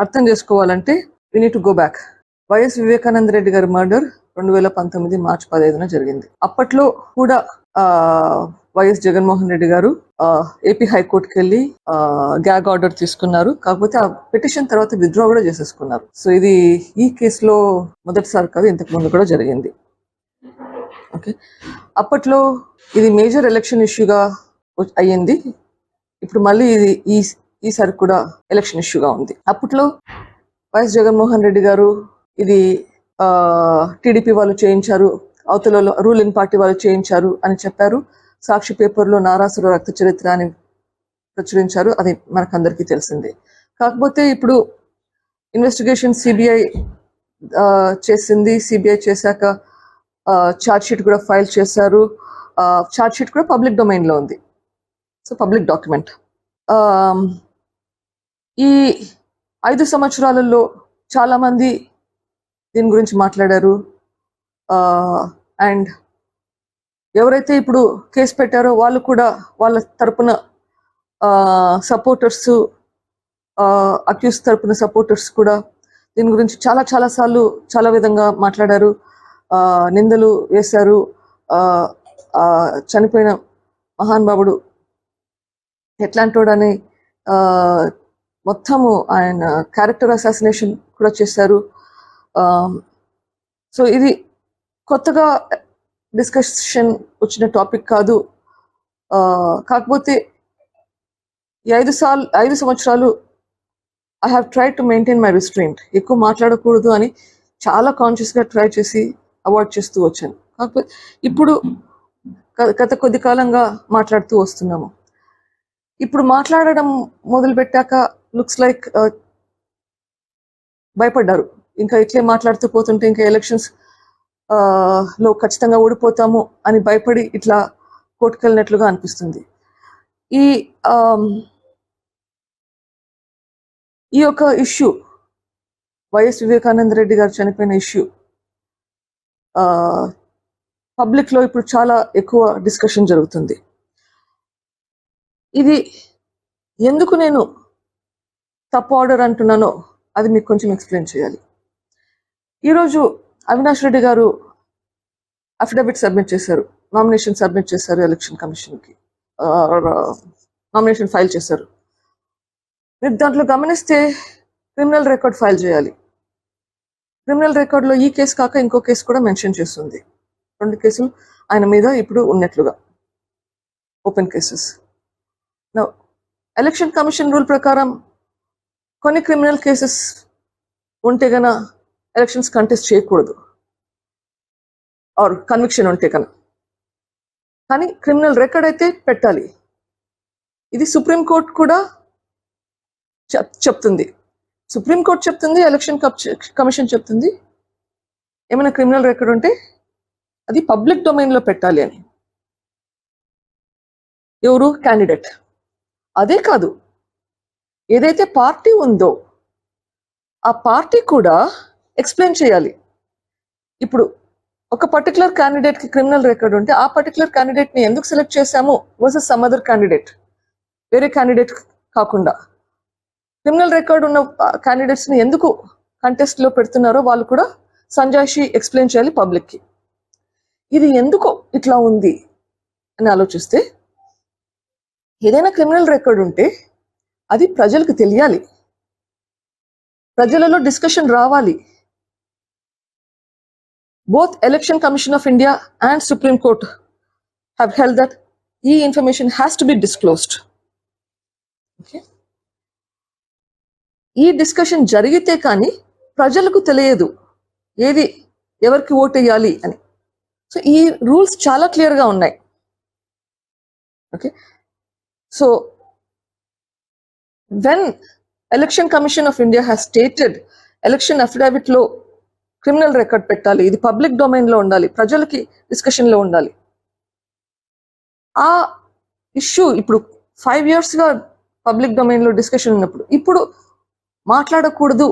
అర్థం చేసుకోవాలంటే we need to go back. YS Vivekananda Reddy గారి మర్డర్ 2019 మార్చి 15న జరిగింది. అప్పట్లో కూడా వైఎస్ జగన్మోహన్ రెడ్డి గారు ఏపీ హైకోర్టుకి వెళ్ళి గ్యాగ్ ఆర్డర్ తీసుకున్నారు. కాకపోతే ఆ పిటిషన్ తర్వాత విత్డ్రా కూడా చేసేసుకున్నారు. సో ఇది ఈ కేసులో మొదటిసారి కాదు, ఇంతకు ముందు కూడా జరిగింది. ఓకే, అప్పట్లో ఇది మేజర్ ఎలక్షన్ ఇష్యూగా అయ్యింది. ఇప్పుడు మళ్ళీ ఇది ఈసారి కూడా ఎలక్షన్ ఇష్యూగా ఉంది. అప్పట్లో వైఎస్ జగన్మోహన్ రెడ్డి గారు ఇది టీడీపీ వాళ్ళు చేయించారు, అవతలలో రూలింగ్ పార్టీ వాళ్ళు చేయించారు అని చెప్పారు. సాక్షి పేపర్లో నారాసుర రక్త చరిత్ర అని ప్రచురించారు. అది మనకందరికీ తెలిసిందే. కాకపోతే ఇప్పుడు ఇన్వెస్టిగేషన్ సిబిఐ చేసింది. సిబిఐ చేశాక ఛార్జ్ షీట్ కూడా ఫైల్ చేశారు. ఛార్జ్ షీట్ కూడా పబ్లిక్ డొమైన్లో ఉంది. So public document. ఈ 5 సంవత్సరాలలో చాలామంది దీని గురించి మాట్లాడారు. అండ్ ఎవరైతే ఇప్పుడు కేసు పెట్టారో వాళ్ళు కూడా వాళ్ళ తరపున సపోర్టర్స్, అక్యూస్ తరపున సపోర్టర్స్ కూడా దీని గురించి చాలా సార్లు చాలా విధంగా మాట్లాడారు, నిందలు వేశారు. చనిపోయిన మహానుభావుడు ఎట్లాంటోడని మొత్తము ఆయన క్యారెక్టర్ అసాసినేషన్ కూడా చేశారు. సో ఇది కొత్తగా డిస్కషన్ వచ్చిన టాపిక్ కాదు. కాకపోతే ఈ 5 సంవత్సరాలు I have try to maintain my restraint. ఎక్కువ మాట్లాడకూడదు అని చాలా కాన్షియస్గా ట్రై చేసి అవాయిడ్ చేస్తూ వచ్చాను. కాకపోతే ఇప్పుడు గత కొద్ది కాలంగా మాట్లాడుతూ వస్తున్నాము. ఇప్పుడు మాట్లాడడం మొదలుపెట్టాక లుక్స్ లైక్ భయపడ్డారు. ఇంకా ఇట్లే మాట్లాడుతూ పోతుంటే ఇంకా ఎలక్షన్స్ లో ఖచ్చితంగా ఓడిపోతాము అని భయపడి ఇట్లా కోర్టుకెళ్ళినట్లుగా అనిపిస్తుంది. ఈ యొక్క ఇష్యూ, వైఎస్ వివేకానంద రెడ్డి గారు చనిపోయిన ఇష్యూ పబ్లిక్లో ఇప్పుడు చాలా ఎక్కువ డిస్కషన్ జరుగుతుంది. ఇది ఎందుకు నేను తప్పు ఆర్డర్ అంటున్నానో అది మీకు కొంచెం ఎక్స్ప్లెయిన్ చేయాలి. ఈరోజు అవినాష్ రెడ్డి గారు అఫిడవిట్ సబ్మిట్ చేశారు, నామినేషన్ సబ్మిట్ చేశారు, ఎలక్షన్ కమిషన్కి నామినేషన్ ఫైల్ చేశారు. మీరు దాంట్లో గమనిస్తే క్రిమినల్ రికార్డ్ ఫైల్ చేయాలి. క్రిమినల్ రికార్డులో ఈ కేసు కాక ఇంకో కేసు కూడా మెన్షన్ చేస్తుంది. 2 కేసులు ఆయన మీద ఇప్పుడు ఉన్నట్లుగా open cases. Election commission rule ప్రకారం కొన్ని క్రిమినల్ కేసెస్ ఉంటే గన ఎలక్షన్స్ కంటెస్ట్ చేయకూడదు, ఆర్ కన్విక్షన్ ఉంటే కన. కానీ క్రిమినల్ రికార్డ్ అయితే పెట్టాలి. ఇది సుప్రీంకోర్టు కూడా చెప్తుంది. సుప్రీంకోర్టు చెప్తుంది, ఎలక్షన్ కమిషన్ చెప్తుంది. ఏమైనా క్రిమినల్ రికార్డ్ ఉంటే అది పబ్లిక్ డొమైన్లో పెట్టాలి అని. ఎవరు? క్యాండిడేట్. అదే కాదు, ఏదైతే పార్టీ ఉందో ఆ పార్టీ కూడా ఎక్స్ప్లెయిన్ చేయాలి. ఇప్పుడు ఒక పర్టికులర్ క్యాండిడేట్కి క్రిమినల్ రికార్డ్ ఉంటే ఆ పర్టికులర్ క్యాండిడేట్ని ఎందుకు సెలెక్ట్ చేశాము వర్సెస్ సమ్ అదర్ క్యాండిడేట్, వేరే క్యాండిడేట్ కాకుండా క్రిమినల్ రికార్డ్ ఉన్న క్యాండిడేట్స్ని ఎందుకు కంటెస్ట్లో పెడుతున్నారో వాళ్ళు కూడా సంజాయిషి ఎక్స్ప్లెయిన్ చేయాలి పబ్లిక్కి. ఇది ఎందుకు ఇట్లా ఉంది అని ఆలోచిస్తే, ఏదైనా క్రిమినల్ రికార్డ్ ఉంటే అది ప్రజలకు తెలియాలి, ప్రజలలో డిస్కషన్ రావాలి. Both Election Commission of India and Supreme Court have held that information has to be disclosed. Okay? ఈ డిస్కషన్ జరిగితే కానీ ప్రజలకు తెలియదు ఏది ఎవరికి ఓటు వేయాలి అని. సో ఈ రూల్స్ చాలా క్లియర్గా ఉన్నాయి. Okay, so when Election Commission of India has stated election affidavit లో క్రిమినల్ రికార్డ్ పెట్టాలి, ఇది పబ్లిక్ డొమైన్ లో ఉండాలి, ప్రజలకి డిస్కషన్ లో ఉండాలి. ఆ ఇష్యూ ఇప్పుడు 5 years గా పబ్లిక్ డొమైన్ లో డిస్కషన్ ఉన్నప్పుడు ఇప్పుడు మాట్లాడకూడదు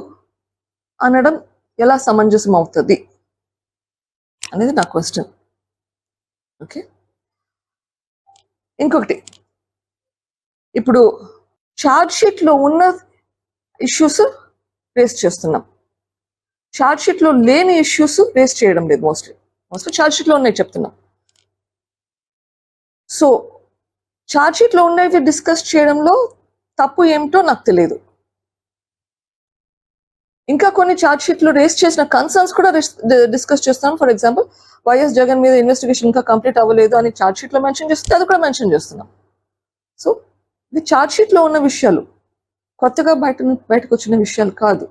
అనడం ఎలా సమంజసం అవుతుంది అనేది నా క్వశ్చన్. ఓకే, ఇంకొకటి, ఇప్పుడు ఛార్జ్ షీట్ లో ఉన్న ఇష్యూస్ రేస్ చేస్తున్నాం. ఛార్జ్ షీట్లో లేని ఇష్యూస్ రేస్ చేయడం లేదు. మోస్ట్లీ ఛార్జ్ షీట్లో ఉన్నాయి చెప్తున్నాం. సో ఛార్జ్ షీట్లో ఉన్నవి డిస్కస్ చేయడంలో తప్పు ఏమిటో నాకు తెలియదు. ఇంకా కొన్ని ఛార్జ్ షీట్లు రేస్ చేసిన కన్సర్న్స్ కూడా డిస్కస్ చేస్తున్నాం. ఫర్ ఎగ్జాంపుల్ వైఎస్ జగన్ మీద ఇన్వెస్టిగేషన్ ఇంకా కంప్లీట్ అవ్వలేదు అని ఛార్జ్ షీట్లో మెన్షన్ చేస్తే అది కూడా మెన్షన్ చేస్తున్నాం. సో ఇది ఛార్జ్ షీట్లో ఉన్న విషయాలు, కొత్తగా బయటకు వచ్చిన విషయాలు కాదు.